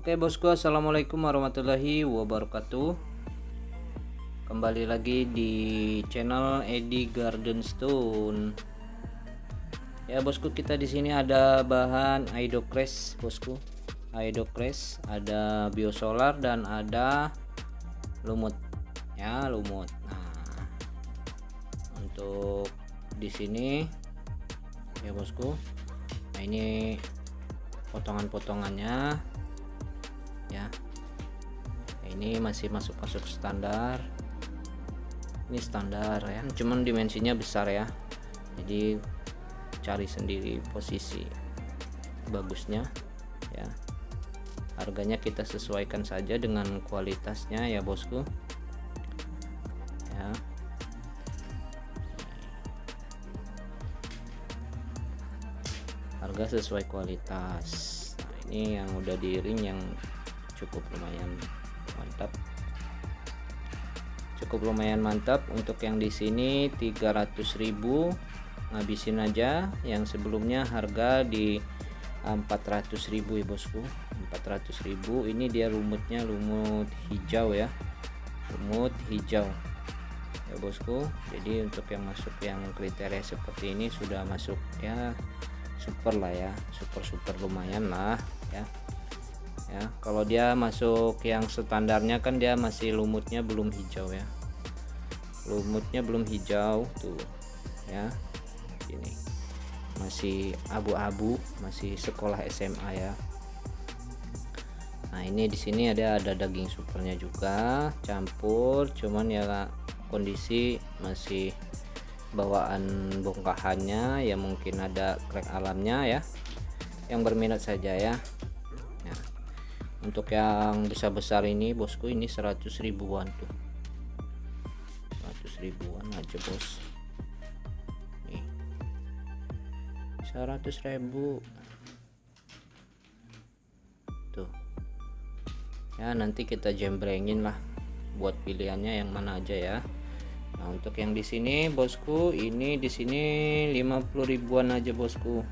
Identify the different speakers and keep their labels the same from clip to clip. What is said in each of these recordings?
Speaker 1: Oke bosku, assalamualaikum warahmatullahi wabarakatuh. Kembali lagi di channel Edi Garden Stone. Ya bosku, kita di sini ada bahan Aidocrest bosku. Aidocrest, ada biosolar dan ada lumut. Ya, lumut. Nah, untuk di sini ya bosku. Nah, ini potongan-potongannya ya. Ini masih masuk standar, ini standar ya, cuman dimensinya besar ya, jadi cari sendiri posisi bagusnya ya. Harganya kita sesuaikan saja dengan kualitasnya ya bosku ya. Harga sesuai kualitas. Nah, ini yang udah diiring yang cukup lumayan mantap, untuk yang di sini 300.000 ngabisin aja. Yang sebelumnya harga di 400.000 ya bosku, 400.000. Ini dia lumutnya, lumut hijau ya, lumut hijau ya bosku. Jadi untuk yang masuk yang kriteria seperti ini sudah masuk ya, super lah ya, super lumayan lah ya. Kalau dia masuk yang standarnya kan dia masih lumutnya belum hijau ya, lumutnya belum hijau tuh ya, ini masih abu-abu, masih sekolah SMA ya. Nah, ini di sini ada daging supernya juga campur, cuman ya kondisi masih bawaan bongkahannya ya, mungkin ada crack alamnya ya. Yang berminat saja ya. Untuk yang besar ini bosku, ini 100 ribuan tuh, 100 ribuan aja bos. Nih 100.000 tuh ya. Nanti kita jembrengin lah buat pilihannya yang mana aja ya. Nah, untuk yang di sini bosku, ini di sini 50 ribuan aja bosku,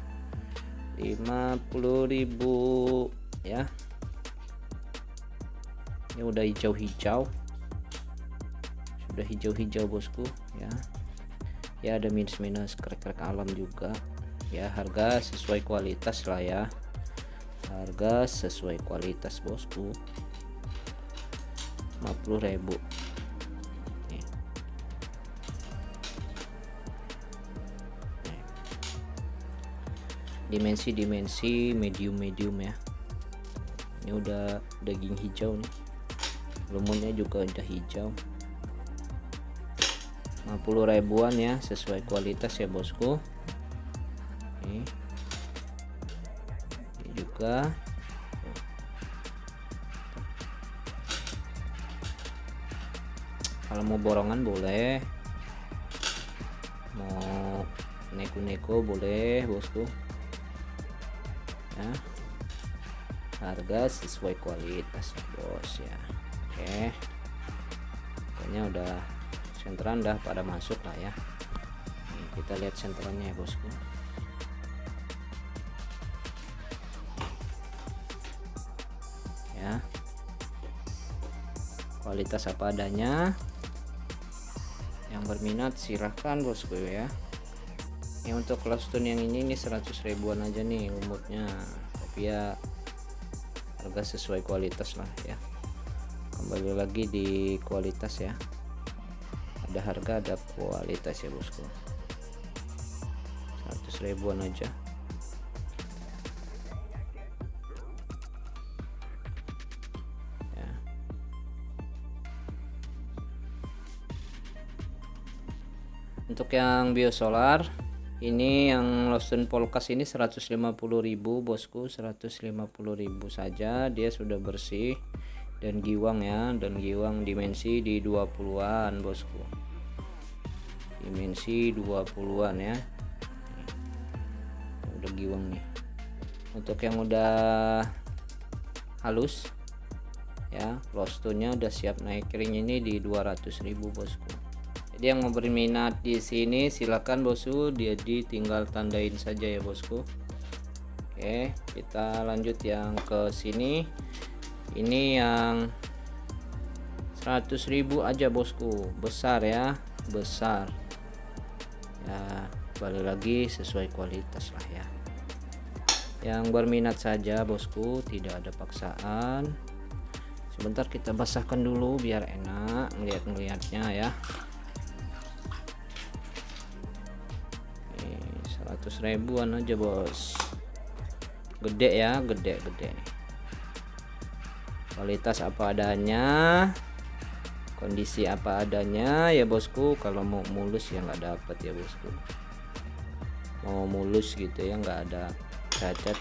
Speaker 1: 50.000 ya. Ini udah hijau-hijau, sudah hijau-hijau bosku ya. Ya ada minus krek-krek alam juga ya. Harga sesuai kualitas lah ya, harga sesuai kualitas bosku, 50.000 nih. Dimensi medium ya. Ini udah daging hijau nih, lumutnya juga udah hijau. 50 ribuan ya, sesuai kualitas ya bosku. Ini juga kalau mau borongan boleh, mau neko-neko boleh bosku ya. Harga sesuai kualitas bos ya. Oke, kayaknya udah senteran dah pada masuk lah ya. Nih, kita lihat senterannya ya bosku ya. Kualitas apa adanya. Yang berminat silahkan bosku ya. Ini untuk Lost-Stone yang ini 100 ribuan aja nih lumutnya, tapi ya harga sesuai kualitas lah ya. Kembali lagi di kualitas ya, ada harga ada kualitas ya bosku. 100 ribuan aja ya. Untuk yang biosolar ini, yang Lost-Stone Polkas ini 150.000 bosku, 150.000 saja. Dia sudah bersih dan giwang ya, dan giwang dimensi di 20-an bosku, dimensi 20-an ya. Udah giwang nih. Untuk yang udah halus ya, Lost-Stone-nya udah siap naik ring, ini di 200.000 bosku. Jadi yang mau berminat di sini silakan bosku, jadi tinggal tandain saja ya bosku. Oke, kita lanjut yang ke sini. Ini yang 100.000 aja bosku, besar ya, besar ya, balik lagi sesuai kualitas lah ya. Yang berminat saja bosku, tidak ada paksaan. Sebentar kita basahkan dulu biar enak ngeliat-ngeliatnya ya. 100 ribuan aja bos, gede ya, gede kualitas apa adanya, kondisi apa adanya ya bosku. Kalau mau mulus ya nggak dapat ya bosku, mau mulus gitu ya, nggak ada cacat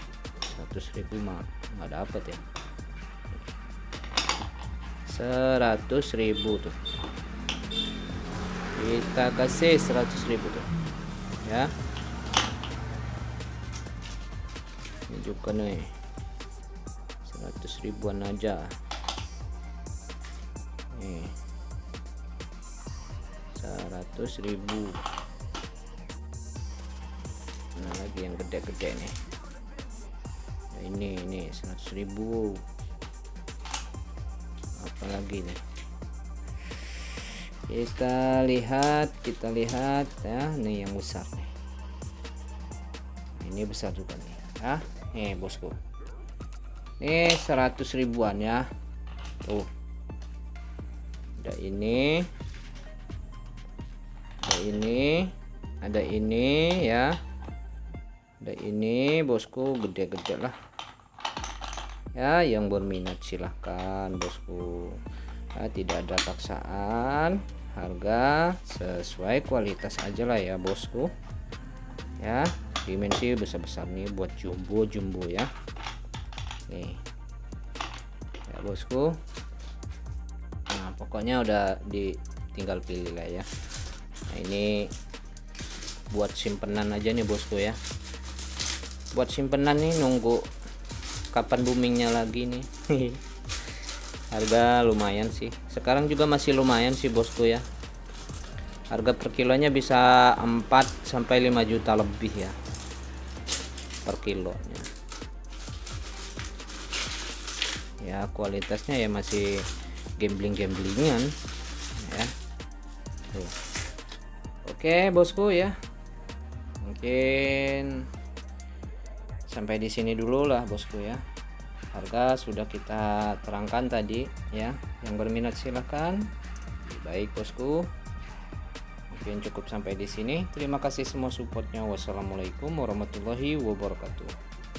Speaker 1: 100.000 mah nggak dapat ya. 100.000 tuh, kita kasih 100.000 tuh ya. Ini juga nih 100 ribuan aja nih, 100.000. Nah lagi yang gede-gede nih, nah, ini 100.000. Apa lagi nih, kita lihat ya. Nih yang besar nih, ini besar juga nih ya. Nih bosku, ini 100 ribuan ya. Tuh ada ini, ada ini ya, ada ini bosku, gede-gede lah ya. Yang berminat silahkan bosku ya, tidak ada paksaan, harga sesuai kualitas aja lah ya bosku ya. Dimensi besar-besar nih buat jumbo ya nih ya bosku. Nah pokoknya udah tinggal pilih lah ya. Nah ini buat simpenan aja nih bosku ya, buat simpenan nih, nunggu kapan boomingnya lagi nih. Harga lumayan sih, sekarang juga masih lumayan sih bosku ya. Harga per kilonya bisa 4 sampai 5 juta lebih ya per kilonya ya. Kualitasnya ya masih gamblingan ya. Tuh. Oke bosku ya, mungkin sampai di sini dulu lah bosku ya. Harga sudah kita terangkan tadi ya. Yang berminat silahkan. Baik bosku, mungkin cukup sampai di sini. Terima kasih semua supportnya. Wassalamualaikum warahmatullahi wabarakatuh.